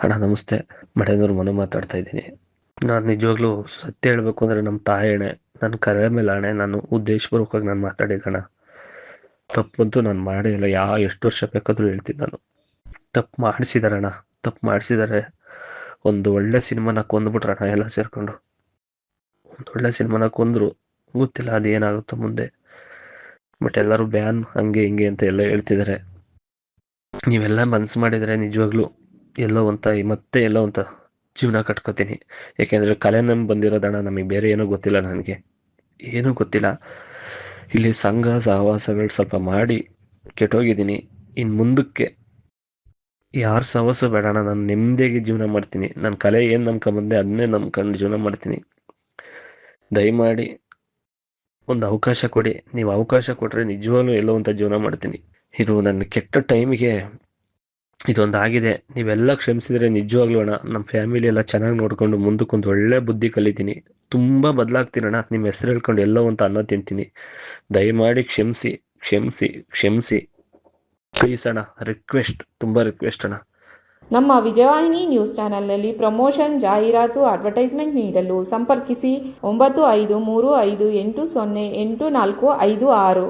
ಅಣ್ಣ ನಮಸ್ತೆ. ಮಡೇನೂರು ಮನು ಮಾತಾಡ್ತಾ ಇದ್ದೀನಿ. ನಾನು ನಿಜವಾಗ್ಲೂ ಸತ್ಯ ಹೇಳ್ಬೇಕು ಅಂದರೆ ನಮ್ಮ ತಾಯಣೆ, ನನ್ನ ಕರೆ ಮೇಲೆ ಹಣೆ, ನಾನು ಉದ್ದೇಶಪೂರ್ವಕವಾಗಿ ನಾನು ಮಾತಾಡಿದ್ದಣ್ಣ. ತಪ್ಪಂತೂ ನಾನು ಮಾಡೇ ಇಲ್ಲ. ಎಷ್ಟು ವರ್ಷ ಬೇಕಾದರೂ ಹೇಳ್ತೀನಿ ನಾನು. ತಪ್ಪು ಮಾಡಿಸಿದಾರಣ್ಣ, ತಪ್ಪು ಮಾಡಿಸಿದ್ದಾರೆ. ಒಂದು ಒಳ್ಳೆ ಸಿನಿಮಾನ ಕೊಂದ್ಬಿಟ್ರಣ್ಣ ಎಲ್ಲ ಸೇರ್ಕೊಂಡು. ಒಂದು ಒಳ್ಳೆ ಸಿನಿಮಾನ ಕೊಂದ್ರು. ಗೊತ್ತಿಲ್ಲ ಅದು ಏನಾಗುತ್ತೋ ಮುಂದೆ. ಬಟ್ ಎಲ್ಲರೂ ಬ್ಯಾನ್ ಹಂಗೆ ಹಿಂಗೆ ಅಂತ ಎಲ್ಲ ಹೇಳ್ತಿದ್ದಾರೆ. ನೀವೆಲ್ಲ ಮನ್ಸು ಮಾಡಿದರೆ ನಿಜವಾಗ್ಲೂ ಮತ್ತೆ ಎಲ್ಲೋ ಅಂತ ಜೀವನ ಕಟ್ಕೋತೀನಿ. ಯಾಕೆಂದರೆ ಕಲೆ ನಮ್ಗೆ ಬಂದಿರೋದಣ್ಣ, ನಮಗೆ ಬೇರೆ ಏನೂ ಗೊತ್ತಿಲ್ಲ. ನನಗೆ ಏನೂ ಗೊತ್ತಿಲ್ಲ. ಇಲ್ಲಿ ಸಂಘ ಸಹವಾಸಗಳು ಸ್ವಲ್ಪ ಮಾಡಿ ಕೆಟ್ಟೋಗಿದ್ದೀನಿ. ಇನ್ನು ಮುಂದಕ್ಕೆ ಯಾರ ಸಹವಾಸ ಬೇಡಣ್ಣ. ನಾನು ನೆಮ್ಮದಿಯಾಗಿ ಜೀವನ ಮಾಡ್ತೀನಿ. ನನ್ನ ಕಲೆ ಏನು ನಂಬ್ಕೊಂಬಂದೆ ಅದನ್ನೇ ನಂಬ್ಕೊಂಡು ಜೀವನ ಮಾಡ್ತೀನಿ. ದಯಮಾಡಿ ಒಂದು ಅವಕಾಶ ಕೊಡಿ. ನೀವು ಅವಕಾಶ ಕೊಟ್ಟರೆ ನಿಜವಾಗ್ಲೂ ಎಲ್ಲೋ ಅಂತ ಜೀವನ ಮಾಡ್ತೀನಿ. ಇದು ನನ್ನ ಕೆಟ್ಟ ಟೈಮಿಗೆ ಇದೊಂದು ಆಗಿದೆ. ನೀವೆಲ್ಲ ಕ್ಷಮಿಸಿದರೆ ನಿಜವಾಗ್ಲೂ ಅಣ್ಣ, ನಮ್ಮ ಫ್ಯಾಮಿಲಿ ಎಲ್ಲ ಚೆನ್ನಾಗಿ ನೋಡ್ಕೊಂಡು ಮುಂದಕ್ಕೊಂದು ಒಳ್ಳೆ ಬುದ್ಧಿ ಕಲಿತೀನಿ. ತುಂಬ ಬದಲಾಗ್ತೀನಣ್ಣ. ನಿಮ್ಮ ಹೆಸರು ಹೇಳ್ಕೊಂಡು ಎಲ್ಲೋ ಅಂತ ಅನ್ನ ತಿಂತೀನಿ. ದಯಮಾಡಿ ಕ್ಷಮಿಸಿ, ಕ್ಷಮಿಸಿ, ಕ್ಷಮಿಸಿ ಪ್ಲೀಸ್ ಅಣ್ಣ. ರಿಕ್ವೆಸ್ಟ್, ತುಂಬ ರಿಕ್ವೆಸ್ಟ್ ಅಣ್ಣ. ನಮ್ಮ ವಿಜಯವಾಹಿನಿ ನ್ಯೂಸ್ ಚಾನೆಲ್ನಲ್ಲಿ ಪ್ರಮೋಷನ್, ಜಾಹೀರಾತು, ಅಡ್ವರ್ಟೈಸ್ಮೆಂಟ್ ನೀಡಲು ಸಂಪರ್ಕಿಸಿ 9535808456.